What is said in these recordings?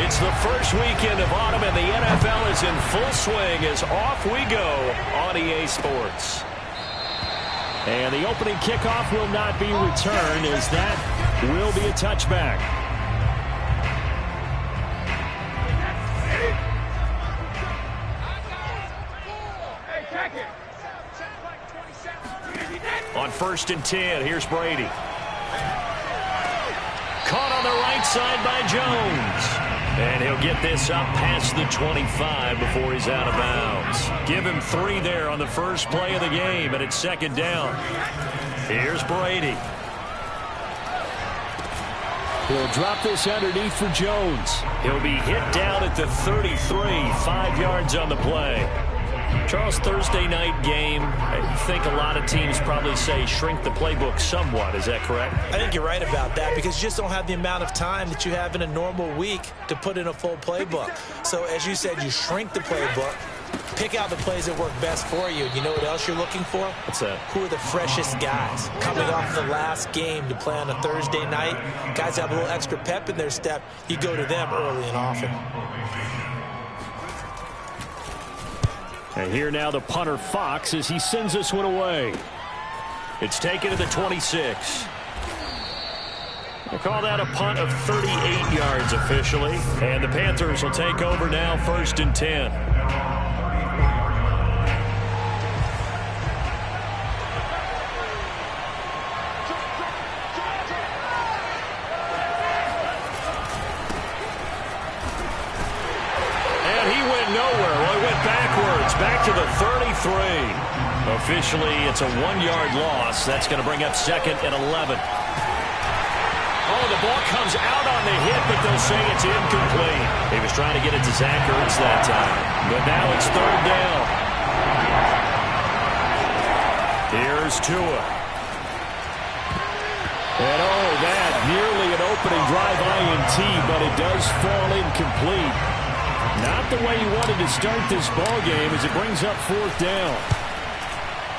It's the first weekend of autumn, and the NFL is in full swing as off we go on EA Sports. And the opening kickoff will not be returned, as that will be a touchback. On 1st and 10, here's Brady. Caught on the right side by Jones. And he'll get this up past the 25 before he's out of bounds. Give him 3 there on the first play of the game, and it's 2nd down. Here's Brady. He'll drop this underneath for Jones. He'll be hit down at the 33, 5 yards on the play. Charles, Thursday night game, I think a lot of teams probably say shrink the playbook somewhat. Is that correct? I think you're right about that, because you just don't have the amount of time that you have in a normal week to put in a full playbook. So as you said, you shrink the playbook, pick out the plays that work best for you. You know what else you're looking for? What's that? Who are the freshest guys coming off the last game to play on a Thursday night? Guys have a little extra pep in their step. You go to them early and often. And here now the punter, Fox, as he sends this one away. It's taken to the 26. They call that a punt of 38 yards officially. And the Panthers will take over now, 1st and 10. Back to the 33. Officially, it's a 1-yard loss. That's going to bring up 2nd and 11. Oh, the ball comes out on the hit, but they'll say it's incomplete. He was trying to get it to Zach Ertz that time. But now it's 3rd down. Here's Tua. And oh, that nearly an opening drive INT, but it does fall incomplete. Not the way he wanted to start this ball game, as it brings up 4th down.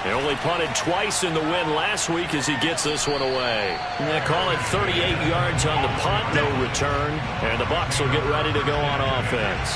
They only punted twice in the win last week as he gets this one away. And they call it 38 yards on the punt, no return. And the Bucs will get ready to go on offense.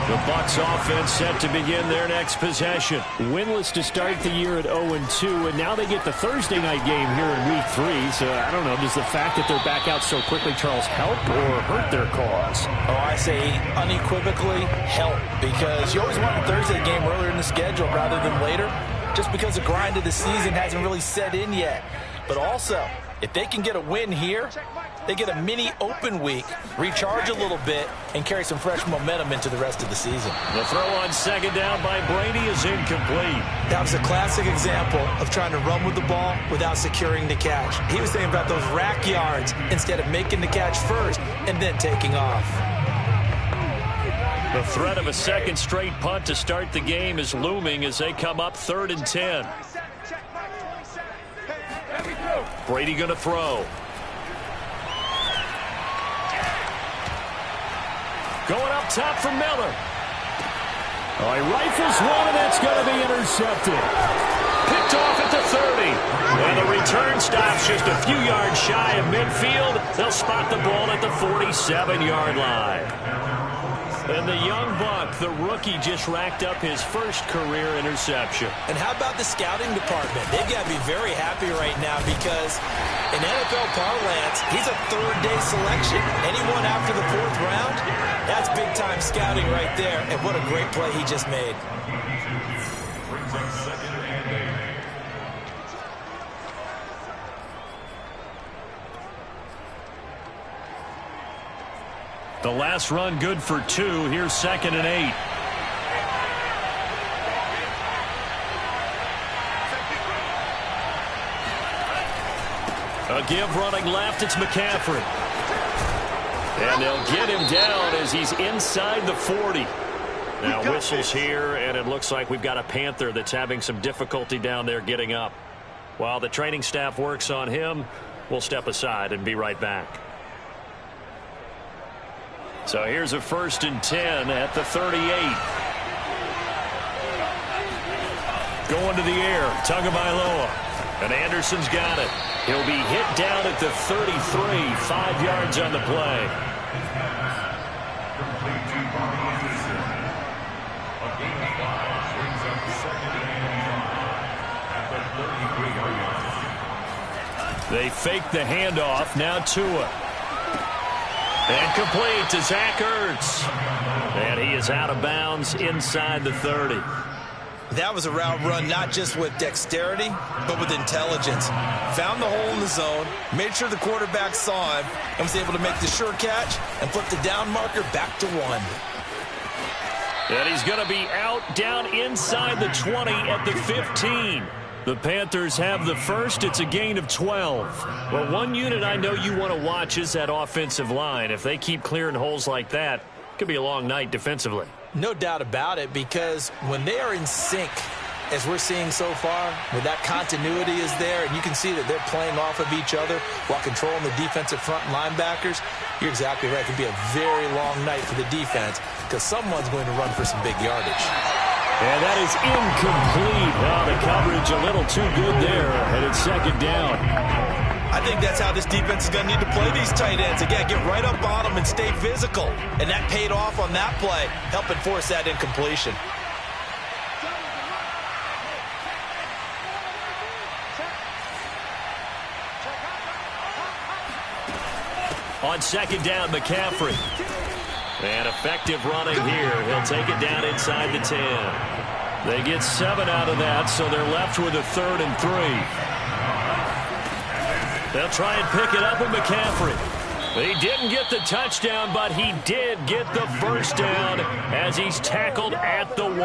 The Bucs offense set to begin their next possession. Winless to start the year at 0-2, and now they get the Thursday night game here in Week 3. So I don't know, does the fact that they're back out so quickly, Charles, help or hurt their cause? Oh, I say unequivocally help, because you always want a Thursday game earlier in the schedule rather than later, just because the grind of the season hasn't really set in yet. But also, if they can get a win here, they get a mini open week, recharge a little bit, and carry some fresh momentum into the rest of the season. The throw on 2nd down by Brady is incomplete. That was a classic example of trying to run with the ball without securing the catch. He was thinking about those rack yards instead of making the catch first and then taking off. The threat of a 2nd straight punt to start the game is looming as they come up 3rd and 10. Brady going to throw. Going up top for Miller. Oh, he rifles one, and that's going to be intercepted. Picked off at the 30. And the return stops just a few yards shy of midfield. They'll spot the ball at the 47-yard line. And the young buck, the rookie, just racked up his first career interception. And how about the scouting department? They've got to be very happy right now, because in NFL parlance, he's a 3rd-day selection. Anyone after the 4th round, that's big-time scouting right there. And what a great play he just made. The last run good for 2. Here's 2nd and 8. A give running left. It's McCaffrey. And they'll get him down as he's inside the 40. Now whistles here, and it looks like we've got a Panther that's having some difficulty down there getting up. While the training staff works on him, we'll step aside and be right back. So here's a 1st and 10 at the 38. Going to the air, Tagovailoa. And Anderson's got it. He'll be hit down at the 33, 5 yards on the play. They fake the handoff. Now Tua. And complete to Zach Ertz. And he is out of bounds inside the 30. That was a route run not just with dexterity, but with intelligence. Found the hole in the zone, made sure the quarterback saw him, and was able to make the sure catch and flip the down marker back to 1. And he's going to be out down inside the 20 at the 15. The Panthers have the first. It's a gain of 12. Well, one unit I know you want to watch is that offensive line. If they keep clearing holes like that, it could be a long night defensively. No doubt about it, because when they are in sync, as we're seeing so far, when that continuity is there, and you can see that they're playing off of each other while controlling the defensive front linebackers, you're exactly right. It could be a very long night for the defense because someone's going to run for some big yardage. And that is incomplete. Oh, the coverage a little too good there, and it's second down. I think that's how this defense is going to need to play these tight ends. Again, get right up on them and stay physical. And that paid off on that play, helping force that incompletion. On second down, McCaffrey. And effective running here. He'll take it down inside the 10. They get 7 out of that, so they're left with a 3rd and 3. They'll try and pick it up with McCaffrey. He didn't get the touchdown, but he did get the first down as he's tackled at the 1.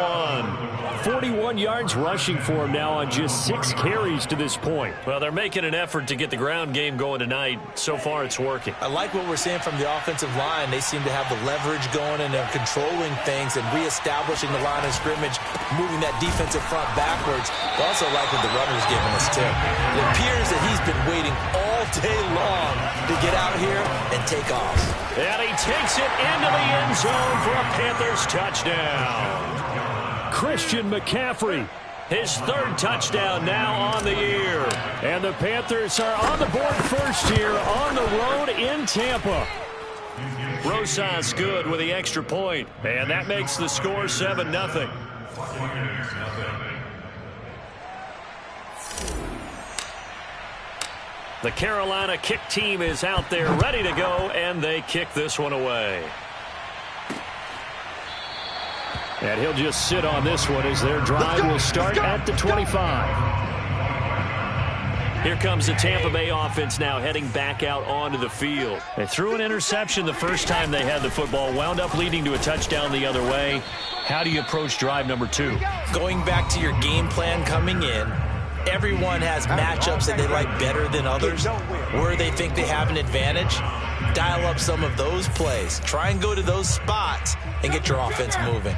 41 yards rushing for him now on just 6 carries to this point. Well, they're making an effort to get the ground game going tonight. So far, it's working. I like what we're seeing from the offensive line. They seem to have the leverage going, and they're controlling things and reestablishing the line of scrimmage, moving that defensive front backwards. I also like what the runner's giving us, too. It appears that he's been waiting all day long to get out here and take off. And he takes it into the end zone for a Panthers touchdown. Christian McCaffrey, his 3rd touchdown now on the year. And the Panthers are on the board first here on the road in Tampa. Rosas good with the extra point, and that makes the score 7-0. The Carolina kick team is out there ready to go, and they kick this one away. And he'll just sit on this one as their drive will start at the 25. Here comes the Tampa Bay offense now heading back out onto the field. They threw an interception the first time they had the football, wound up leading to a touchdown the other way. How do you approach drive number 2? Going back to your game plan coming in, everyone has matchups that they like better than others, where they think they have an advantage. Dial up some of those plays. Try and go to those spots and get your offense moving.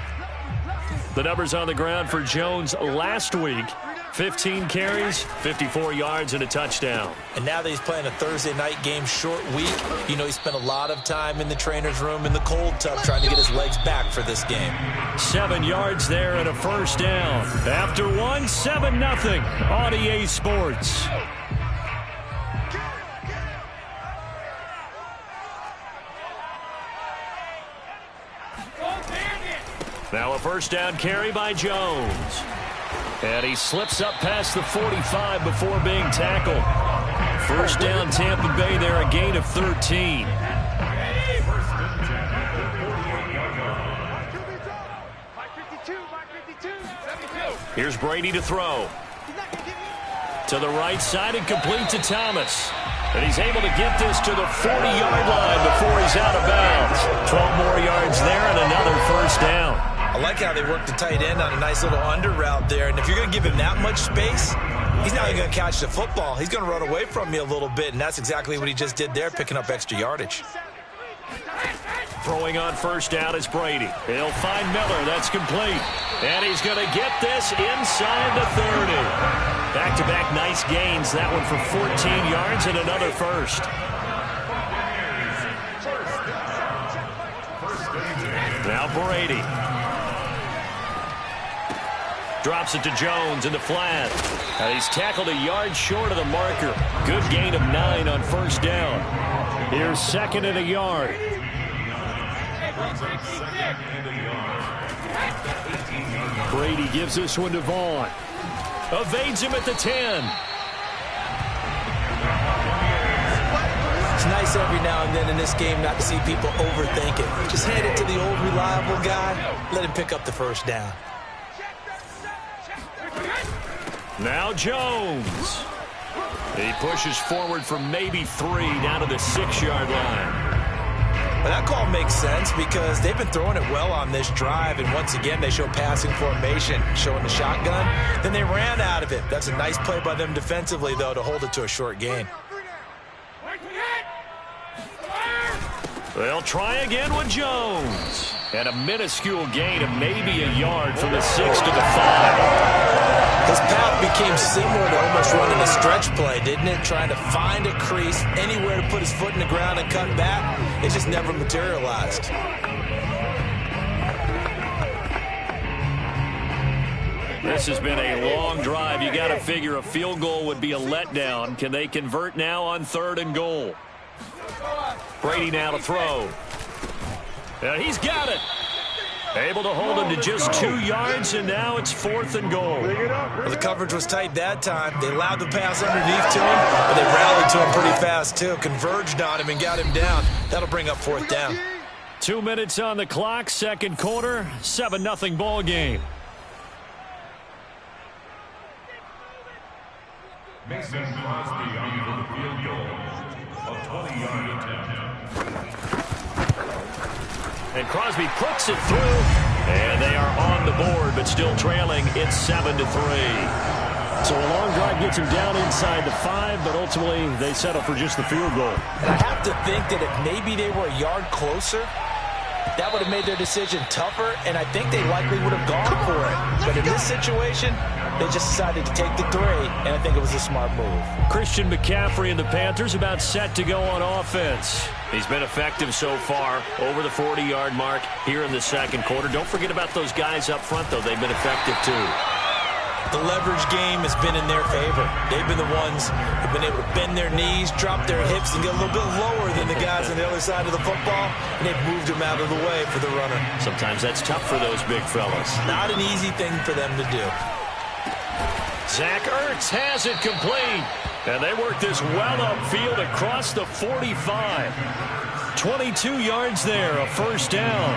The numbers on the ground for Jones last week. 15 carries, 54 yards, and a touchdown. And now that he's playing a Thursday night game, short week, you know he spent a lot of time in the trainer's room in the cold tub trying to get his legs back for this game. 7 yards there and a first down. After 1, 7-0 on EA Sports. Now a first down carry by Jones. And he slips up past the 45 before being tackled. First down Tampa Bay there, a gain of 13. Here's Brady to throw. To the right side and complete to Thomas. And he's able to get this to the 40-yard line before he's out of bounds. 12 more yards there and another first down. I like how they work the tight end on a nice little under route there. And if you're going to give him that much space, he's not even going to catch the football. He's going to run away from you a little bit, and that's exactly what he just did there, picking up extra yardage. Throwing on first down is Brady. He'll find Miller. That's complete. And he's going to get this inside the 30. Back-to-back nice gains. That one for 14 yards and another first. Now Brady. Drops it to Jones in the flat. And he's tackled a yard short of the marker. Good gain of 9 on first down. Here's second and a yard. Brady gives this one to Vaughn. Evades him at the 10. It's nice every now and then in this game not to see people overthink it. Just hand it to the old reliable guy. Let him pick up the first down. Now Jones. He pushes forward from maybe 3 down to the 6-yard line. But that call makes sense because they've been throwing it well on this drive, and once again they show passing formation, showing the shotgun. Then they ran out of it. That's a nice play by them defensively, though, to hold it to a short gain. They'll try again with Jones. And a minuscule gain of maybe a yard from the 6 to the 5. His path became similar to almost running a stretch play, didn't it? Trying to find a crease, anywhere to put his foot in the ground and cut back. It just never materialized. This has been a long drive. You got to figure a field goal would be a letdown. Can they convert now on 3rd and goal? Brady now to throw. He's got it. Able to hold him to just 2 yards, and now it's 4th and goal. Well, the coverage was tight that time. They allowed the pass underneath to him, but they rallied to him pretty fast, too. Converged on him and got him down. That'll bring up 4th down. 2 minutes on the clock, 2nd quarter, 7-0 ball game. Mason Crosby on for the field goal. A 20-yard attempt. And Crosby puts it through, and they are on the board, but still trailing. It's 7-3. So a long drive gets him down inside the 5, but ultimately they settle for just the field goal. And I have to think that if maybe they were a yard closer, that would have made their decision tougher, and I think they likely would have gone for it. But in this situation, they just decided to take the 3, and I think it was a smart move. Christian McCaffrey and the Panthers about set to go on offense. He's been effective so far, over the 40-yard mark here in the 2nd quarter. Don't forget about those guys up front, though. They've been effective, too. The leverage game has been in their favor. They've been the ones who've been able to bend their knees, drop their hips, and get a little bit lower than the guys on the other side of the football, and they've moved them out of the way for the runner. Sometimes that's tough for those big fellas. Not an easy thing for them to do. Zach Ertz has it complete. And they work this well upfield across the 45. 22 yards there, a 1st down.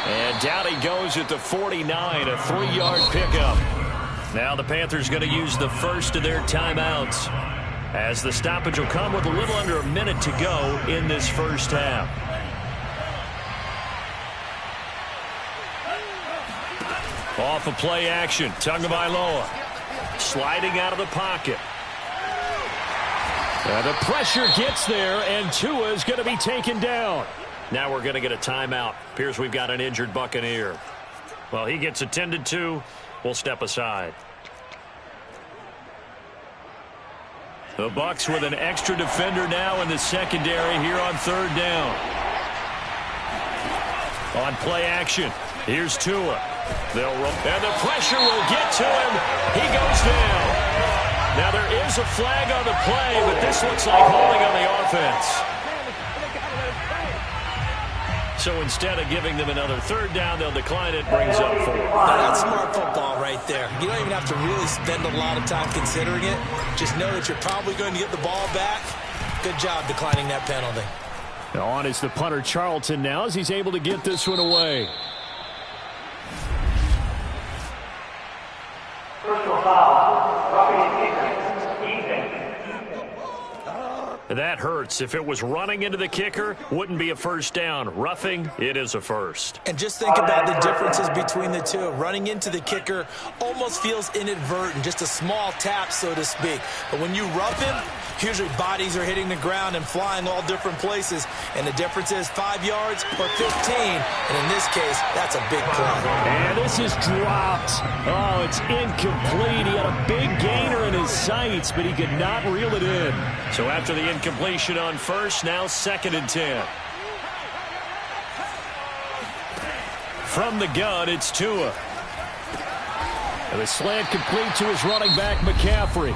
And down he goes at the 49, a 3-yard pickup. Now the Panthers going to use the first of their timeouts, as the stoppage will come with a little under a minute to go in this first half. Off of play action, Tagovailoa sliding out of the pocket. And the pressure gets there, and Tua is going to be taken down. Now we're going to get a timeout. Appears we've got an injured Buccaneer. Well, he gets attended to. We'll step aside. The Bucs with an extra defender now in the secondary here on 3rd down. On play action, here's Tua. They'll run, and the pressure will get to him. He goes down. Now there is a flag on the play, but this looks like holding on the offense. So instead of giving them another 3rd down, they'll decline it, brings up 4. Now that's smart football right there. You don't even have to really spend a lot of time considering it. Just know that you're probably going to get the ball back. Good job declining that penalty. Now on is the punter Charlton now as he's able to get this one away. Personal foul, roughing kicker, evening. That hurts. If it was running into the kicker, wouldn't be a 1st down. Roughing, it is a 1st. And just think about the differences between the two. Running into the kicker almost feels inadvertent, just a small tap, so to speak. But when you rough him, usually bodies are hitting the ground and flying all different places. And the difference is 5 yards or 15. And in this case, that's a big play. And this is dropped. Oh, it's incomplete. He had a big gainer in his sights, but he could not reel it in. So after the incompletion on 1st, now 2nd and 10. From the gun, it's Tua. And the slant complete to his running back, McCaffrey.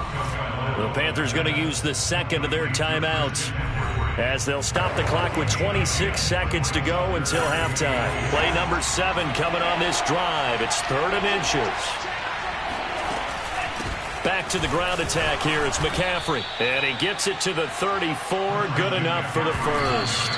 The Panthers going to use the 2nd of their timeouts. as they'll stop the clock with 26 seconds to go until halftime. Play number 7 coming on this drive. It's 3rd and inches. Back to the ground attack here. It's McCaffrey. And he gets it to the 34. Good enough for the first.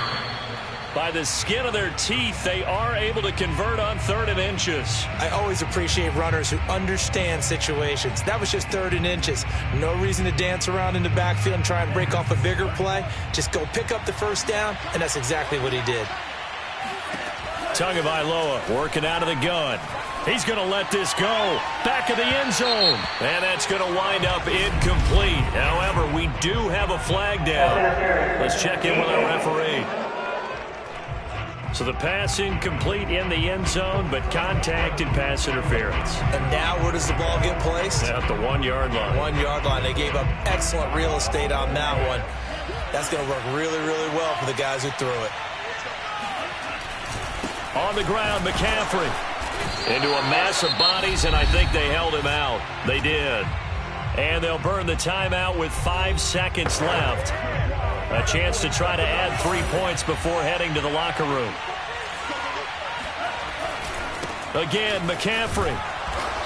By the skin of their teeth, they are able to convert on 3rd and inches. I always appreciate runners who understand situations. That was just 3rd and inches. No reason to dance around in the backfield and try and break off a bigger play. Just go pick up the first down, and that's exactly what he did. Tagovailoa working out of the gun. He's going to let this go. Back of the end zone. And that's going to wind up incomplete. However, we do have a flag down. Let's check in with our referee. So the pass incomplete in the end zone, but contact and pass interference. And now where does the ball get placed? At the 1-yard line. 1-yard line. They gave up excellent real estate on that one. That's going to work really, really well for the guys who threw it. On the ground, McCaffrey. Into a mass of bodies, and I think they held him out. They did. And they'll burn the timeout with 5 seconds left. A chance to try to add 3 points before heading to the locker room. Again, McCaffrey.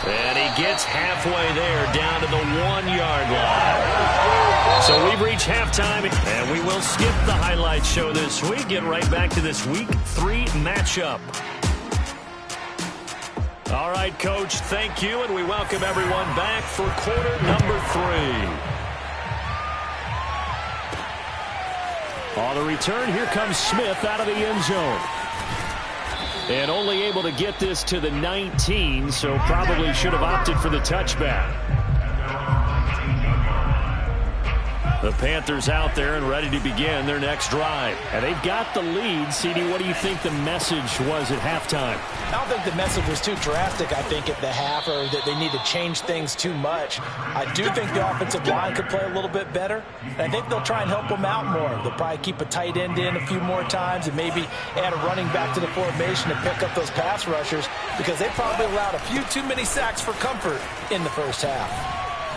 And he gets halfway there, down to the 1-yard line. So we've reached halftime, and we will skip the highlight show this week. Get right back to this Week 3 matchup. All right, Coach, thank you, and we welcome everyone back for quarter number 3. On the return, here comes Smith out of the end zone. And only able to get this to the 19, so probably should have opted for the touchback. The Panthers out there and ready to begin their next drive. And they've got the lead. CD, what do you think the message was at halftime? I don't think the message was too drastic, I think, at the half, or that they need to change things too much. I do think the offensive line could play a little bit better. And I think they'll try and help them out more. They'll probably keep a tight end in a few more times and maybe add a running back to the formation to pick up those pass rushers, because they probably allowed a few too many sacks for comfort in the first half.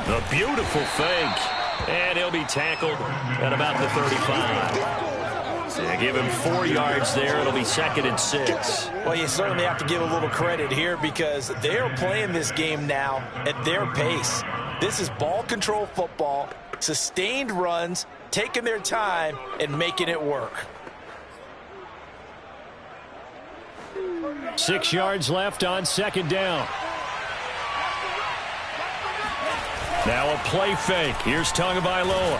A beautiful fake. And he'll be tackled at about the 35. So give him 4 yards there. It'll be 2nd and 6. Well, you certainly have to give a little credit here, because they're playing this game now at their pace. This is ball control football, sustained runs, taking their time, and making it work. 6 yards left on 2nd down. Now a play fake. Here's Tagovailoa.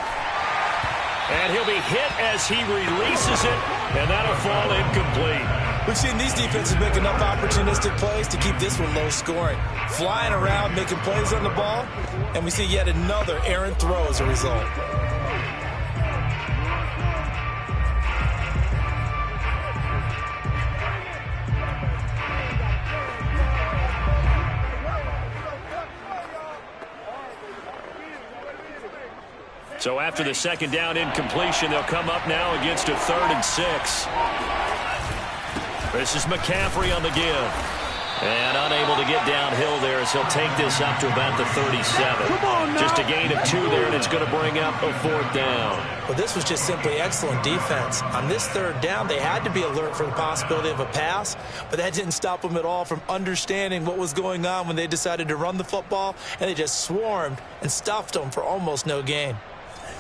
And he'll be hit as he releases it, and that'll fall incomplete. We've seen these defenses make enough opportunistic plays to keep this one low scoring. Flying around, making plays on the ball, and we see yet another errant throw as a result. So after the 2nd down incompletion, they'll come up now against a 3rd and 6. This is McCaffrey on the give. And unable to get downhill there as he'll take this up to about the 37. Just a gain of 2 there, and it's going to bring up a 4th down. Well, this was just simply excellent defense. On this 3rd down, they had to be alert for the possibility of a pass, but that didn't stop them at all from understanding what was going on when they decided to run the football, and they just swarmed and stuffed them for almost no gain.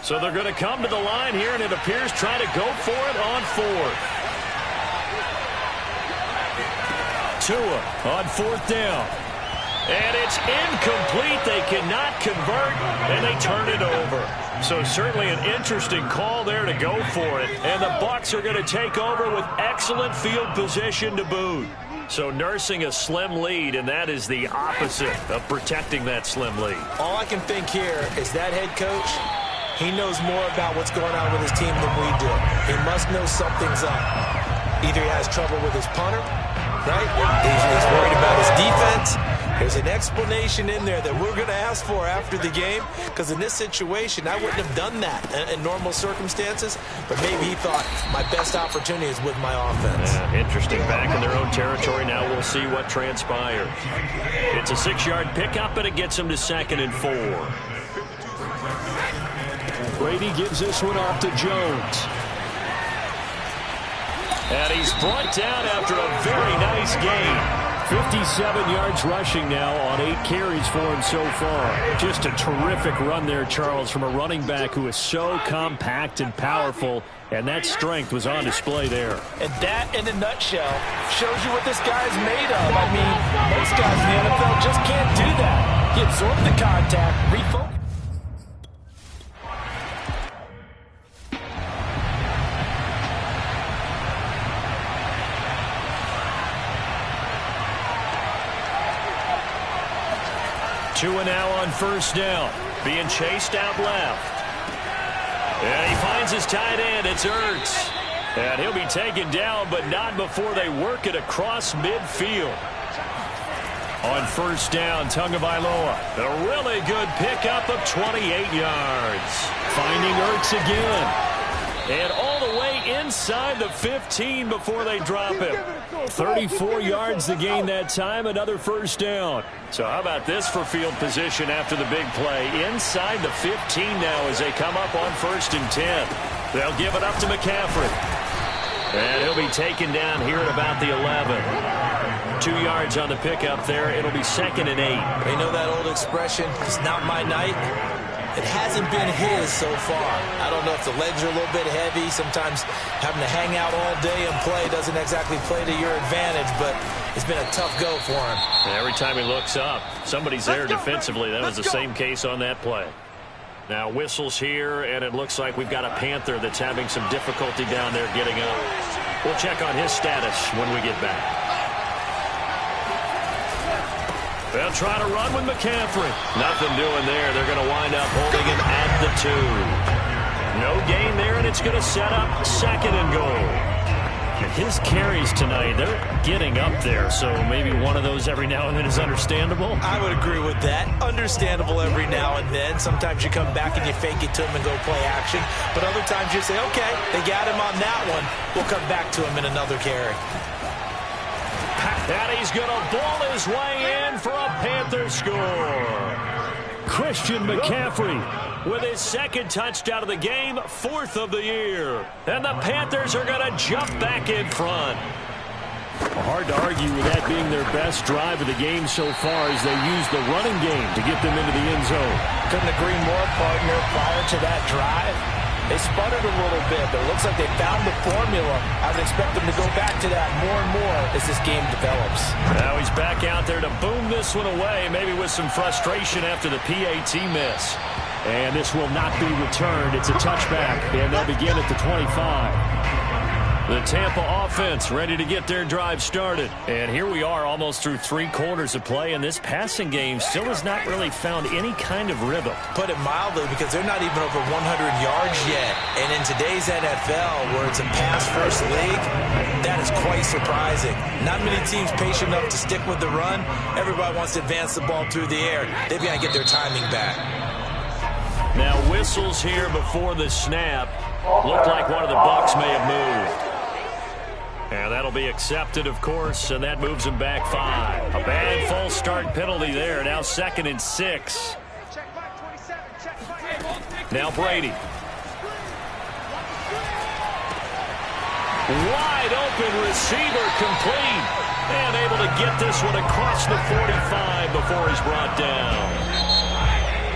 So they're going to come to the line here, and it appears trying to go for it on 4th. Tua on 4th down. And it's incomplete. They cannot convert, and they turn it over. So certainly an interesting call there to go for it. And the Bucs are going to take over with excellent field position to boot. So nursing a slim lead, and that is the opposite of protecting that slim lead. All I can think here is that head coach, he knows more about what's going on with his team than we do. He must know something's up. Either he has trouble with his punter, right? He's worried about his defense. There's an explanation in there that we're going to ask for after the game, because in this situation, I wouldn't have done that in normal circumstances, but maybe he thought my best opportunity is with my offense. Yeah, interesting. Back in their own territory. Now we'll see what transpires. It's a 6-yard pickup, and it gets them to 2nd and 4. Brady gives this one off to Jones. And he's brought down after a very nice gain. 57 yards rushing now on 8 carries for him so far. Just a terrific run there, Charles, from a running back who is so compact and powerful, and that strength was on display there. And that, in a nutshell, shows you what this guy is made of. I mean, most guys in the NFL just can't do that. He absorbed the contact, refocused. 2 now on first down. Being chased out left. And he finds his tight end. It's Ertz. And he'll be taken down, but not before they work it across midfield. On first down, Tagovailoa. A really good pickup of 28 yards. Finding Ertz again. And all the way inside the 15 before they drop him. 34 yards to gain that time, another first down. So how about this for field position after the big play? Inside the 15 now as they come up on 1st and 10. They'll give it up to McCaffrey. And he'll be taken down here at about the 11. 2 yards on the pickup there. It'll be 2nd and 8. You know that old expression, it's not my night? It hasn't been his so far. I don't know if the legs are a little bit heavy. Sometimes having to hang out all day and play doesn't exactly play to your advantage, but it's been a tough go for him. And every time he looks up, somebody's there defensively. That was the same case on that play. Now whistles here, and it looks like we've got a Panther that's having some difficulty down there getting up. We'll check on his status when we get back. They'll try to run with McCaffrey. Nothing doing there. They're going to wind up holding him at the 2. No gain there, and it's going to set up 2nd and goal. His carries tonight, they're getting up there, so maybe one of those every now and then is understandable. I would agree with that. Understandable every now and then. Sometimes you come back and you fake it to him and go play action. But other times you say, okay, they got him on that one. We'll come back to him in another carry. And he's going to ball his way in for a Panther score. Christian McCaffrey with his 2nd touchdown of the game, 4th of the year. And the Panthers are going to jump back in front. Hard to argue with that being their best drive of the game so far as they use the running game to get them into the end zone. Couldn't agree more, partner. Prior to that drive, they sputtered a little bit, but it looks like they found the formula. I would expect them to go back to that more and more as this game develops. Now he's back out there to boom this one away, maybe with some frustration after the PAT miss. And this will not be returned. It's a touchback, and they'll begin at the 25. The Tampa offense ready to get their drive started. And here we are almost through 3 quarters of play, and this passing game still has not really found any kind of rhythm. Put it mildly, because they're not even over 100 yards yet. And in today's NFL, where it's a pass-first league, that is quite surprising. Not many teams patient enough to stick with the run. Everybody wants to advance the ball through the air. They've got to get their timing back. Now whistles here before the snap. Looked like one of the Bucs may have moved. And that'll be accepted, of course, and that moves him back 5. A bad false start penalty there. Now 2nd and 6. Now Brady. Wide open receiver complete. And able to get this one across the 45 before he's brought down.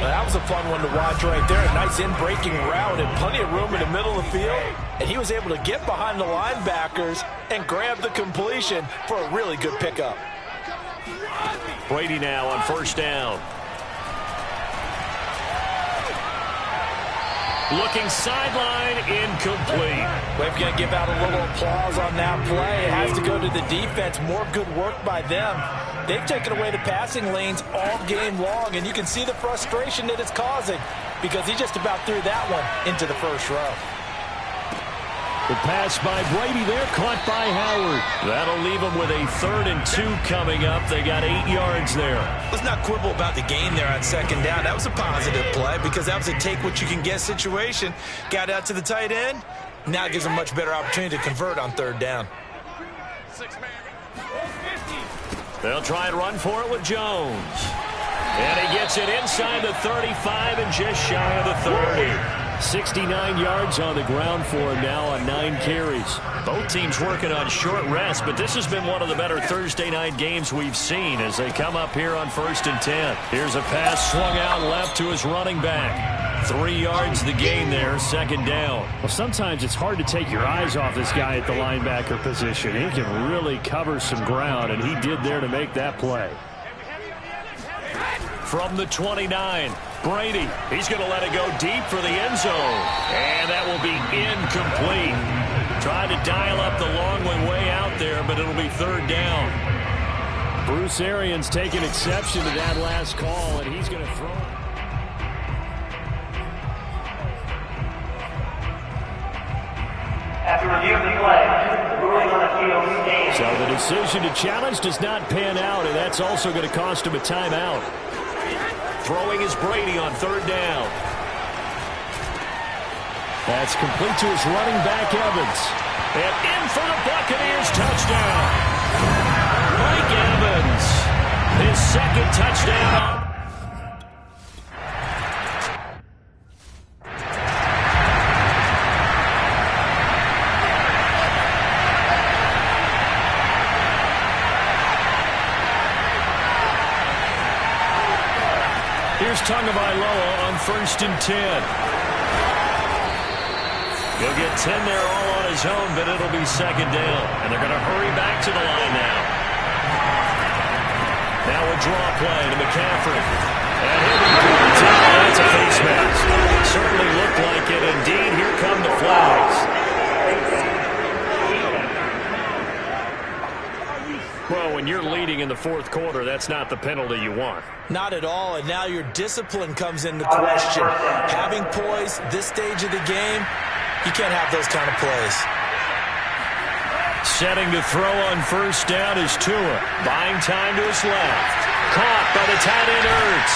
That was a fun one to watch right there. A nice in-breaking route and plenty of room in the middle of the field. And he was able to get behind the linebackers and grab the completion for a really good pickup. Brady now on first down. Looking sideline, incomplete. We're going to give out a little applause on that play. It has to go to the defense. More good work by them. They've taken away the passing lanes all game long, and you can see the frustration that it's causing because he just about threw that one into the first row. The pass by Brady there, caught by Howard. That'll leave him with a 3rd and 2 coming up. They got 8 yards there. Let's not quibble about the gain there on 2nd down. That was a positive play because that was a take-what-you-can-get situation. Got out to the tight end. Now it gives them a much better opportunity to convert on 3rd down. They'll try and run for it with Jones. And he gets it inside the 35 and just shy of the 30. 69 yards on the ground for him now on 9 carries. Both teams working on short rest, but this has been one of the better Thursday night games we've seen as they come up here on 1st and 10. Here's a pass swung out left to his running back. 3 yards the gain there, 2nd down. Well, sometimes it's hard to take your eyes off this guy at the linebacker position. He can really cover some ground, and he did there to make that play. From the 29, Brady. He's going to let it go deep for the end zone. And that will be incomplete. Trying to dial up the long way out there, but it'll be 3rd down. Bruce Arians taking exception to that last call, and he's going to throw it. After reviewing the play, ruling on the field stands. So the decision to challenge does not pan out, and that's also going to cost him a timeout. Throwing is Brady on 3rd down. That's complete to his running back, Evans. And in for the Buccaneers touchdown. Mike Evans, his 2nd touchdown. Here's Tagovailoa on 1st and 10. He'll get 10 there all on his own, but it'll be 2nd down. And they're going to hurry back to the line now. Now a draw play to McCaffrey. And he'll be brought down. That's a face mask. Certainly looked like it. Indeed, here come the flags. Well, when you're leading in the 4th quarter, that's not the penalty you want. Not at all, and now your discipline comes into question. Having poise this stage of the game, you can't have those kind of plays. Setting to throw on 1st down is Tua. Buying time to his left. Caught by the tight end Ertz.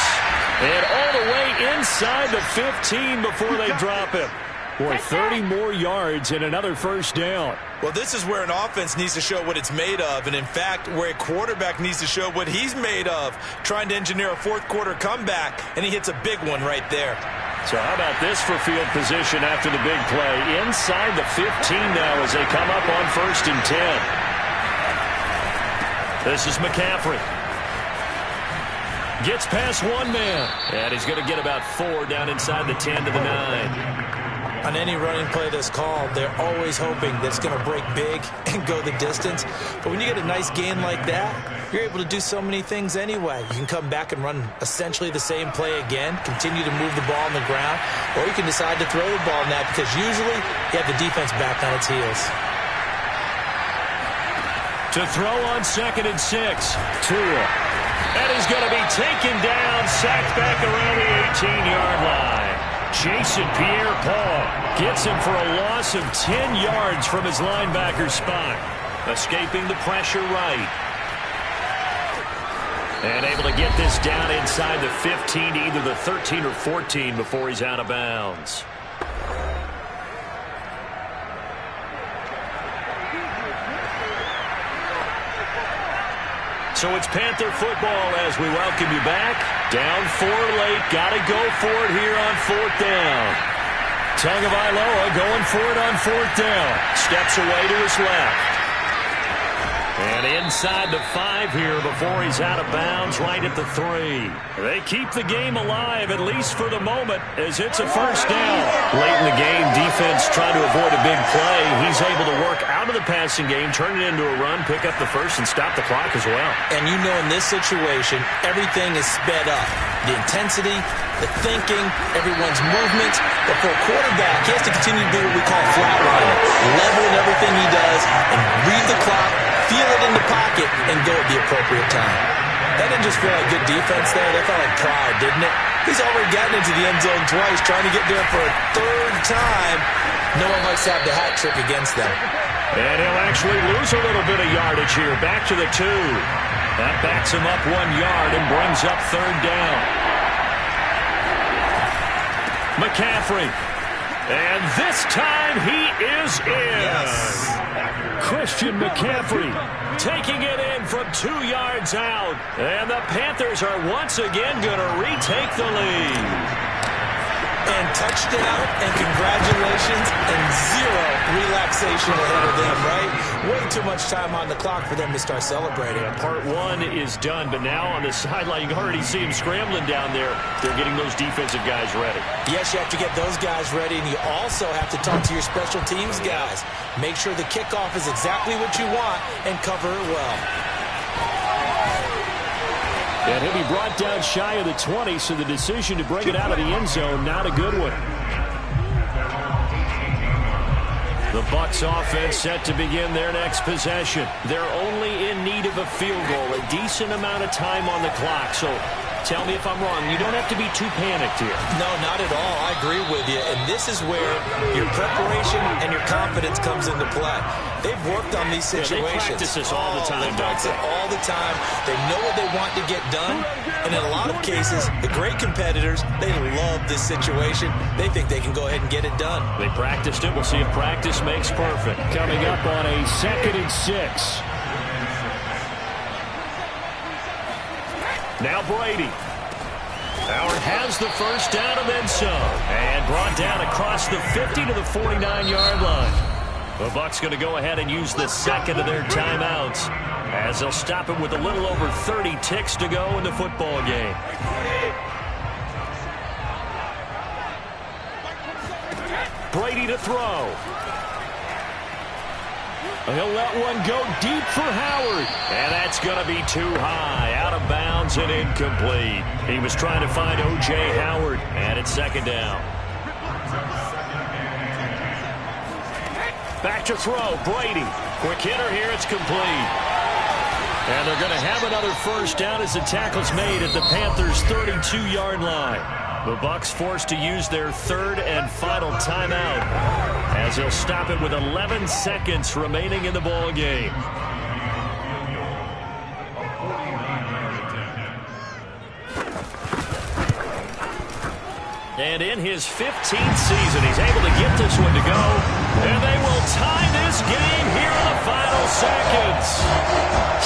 And all the way inside the 15 before they drop him. Boy, 30 more yards and another 1st down. Well, this is where an offense needs to show what it's made of, and in fact, where a quarterback needs to show what he's made of, trying to engineer a 4th quarter comeback, and he hits a big one right there. So how about this for field position after the big play? Inside the 15 now as they come up on 1st and 10. This is McCaffrey. Gets past one man. And he's going to get about 4 down inside the 10 to the 9. On any running play that's called, they're always hoping that it's going to break big and go the distance. But when you get a nice gain like that, you're able to do so many things anyway. You can come back and run essentially the same play again, continue to move the ball on the ground, or you can decide to throw the ball now because usually you have the defense back on its heels. To throw on 2nd and 6, Tua. And he's going to be taken down, sacked back around the 18-yard line. Jason Pierre-Paul gets him for a loss of 10 yards from his linebacker spot. Escaping the pressure right. And able to get this down inside the 15 to either the 13 or 14 before he's out of bounds. So it's Panther football as we welcome you back. Down 4 late. Got to go for it here on 4th down. Tagovailoa going for it on 4th down. Steps away to his left. And inside the 5 here before he's out of bounds right at the 3. They keep the game alive, at least for the moment, as it's a 1st down. Late in the game, defense trying to avoid a big play. He's able to work out of the passing game, turn it into a run, pick up the 1st, and stop the clock as well. And you know in this situation, everything is sped up. The intensity, the thinking, everyone's movement. But for a quarterback, he has to continue to do what we call flatlining. Level in everything he does and read the clock, feel it in the pocket, and go at the appropriate time. That didn't just feel like good defense there. That felt like pride, didn't it? He's already gotten into the end zone twice, trying to get there for a 3rd time. No one likes to have the hat trick against them. And he'll actually lose a little bit of yardage here. Back to the 2. That backs him up 1 yard and brings up 3rd down. McCaffrey. And this time he is in. Yes. Christian McCaffrey taking it in from 2 yards out. And the Panthers are once again going to retake the lead. And One touchdown and congratulations and zero relaxation ahead of them, right? Way too much time on the clock for them to start celebrating. Yeah, part one is done, but now on the sideline, you can already see him scrambling down there. They're getting those defensive guys ready. Yes, you have to get those guys ready, and you also have to talk to your special teams guys. Make sure the kickoff is exactly what you want and cover it well. And he'll be brought down shy of the 20, so the decision to bring it out of the end zone, not a good one. The Bucs offense set to begin their next possession. They're only in need of a field goal, a decent amount of time on the clock. So tell me if I'm wrong. You don't have to be too panicked here. No, not at all. I agree with you. And this is where your preparation and your confidence comes into play. They've worked on these situations. Yeah, they practice this all the time. They practice it all the time. They know what they want to get done. And in a lot of cases, the great competitors, they love this situation. They think they can go ahead and get it done. They practiced it. We'll see if practice makes perfect. Coming up on a 2nd and 6. Now Brady. Howard has the first down and then some. And brought down across the 50 to the 49-yard line. The Bucs going to go ahead and use the second of their timeouts as they'll stop it with a little over 30 ticks to go in the football game. Brady to throw. He'll let one go deep for Howard. And that's going to be too high, out of bounds and incomplete. He was trying to find O.J. Howard, and it's 2nd down. Back to throw, Brady. Quick hitter here, it's complete. And they're going to have another first down as the tackle's made at the Panthers' 32-yard line. The Bucs forced to use their 3rd and final timeout as they'll stop it with 11 seconds remaining in the ball game. And in his 15th season, he's able to get this one to go. And they will tie this game here in the final seconds.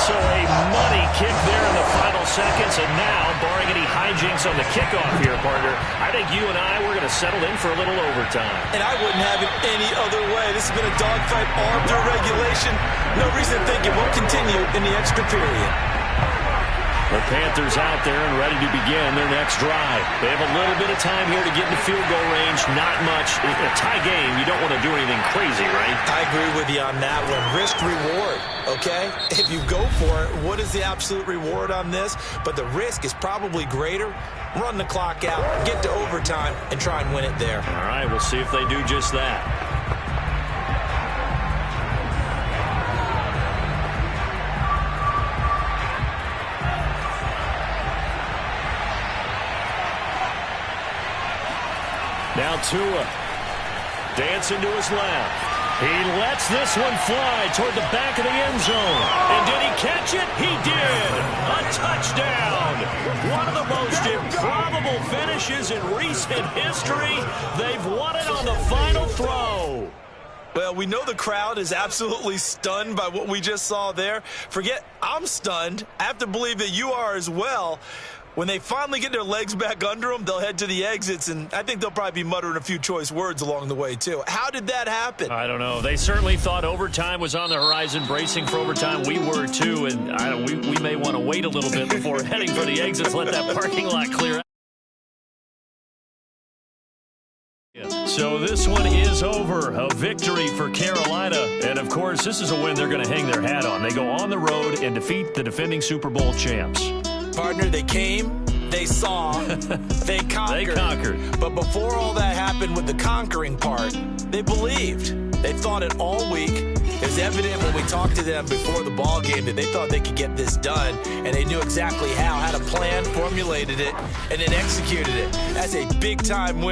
So a money kick there in the final seconds. And now, barring any hijinks on the kickoff here, partner, I think you and I, we're going to settle in for a little overtime. And I wouldn't have it any other way. This has been a dogfight all through regulation. No reason to think it won't continue in the extra period. The Panthers out there and ready to begin their next drive. They have a little bit of time here to get in the field goal range. Not much. In a tie game, you don't want to do anything crazy, right? I agree with you on that one. Risk-reward, okay? If you go for it, what is the absolute reward on this? But the risk is probably greater. Run the clock out, get to overtime, and try and win it there. All right, we'll see if they do just that. Now Tua, dancing to his left. He lets this one fly toward the back of the end zone. And did he catch it? He did. A touchdown. One of the most improbable finishes in recent history. They've won it on the final throw. Well, we know the crowd is absolutely stunned by what we just saw there. Forget I'm stunned. I have to believe that you are as well. When they finally get their legs back under them, they'll head to the exits, and I think they'll probably be muttering a few choice words along the way, too. How did that happen? I don't know. They certainly thought overtime was on the horizon, bracing for overtime. We were, too, and we may want to wait a little bit before heading for the exits, let that parking lot clear out. So this one is over. A victory for Carolina. And, of course, this is a win they're going to hang their hat on. They go on the road and defeat the defending Super Bowl champs. Partner, they came, they saw, they conquered. They conquered. But before all that happened with the conquering part, they believed. They thought it all week. It was evident when we talked to them before the ball game that they thought they could get this done, and they knew exactly how, had a plan, formulated it, and then executed it. That's a big-time win.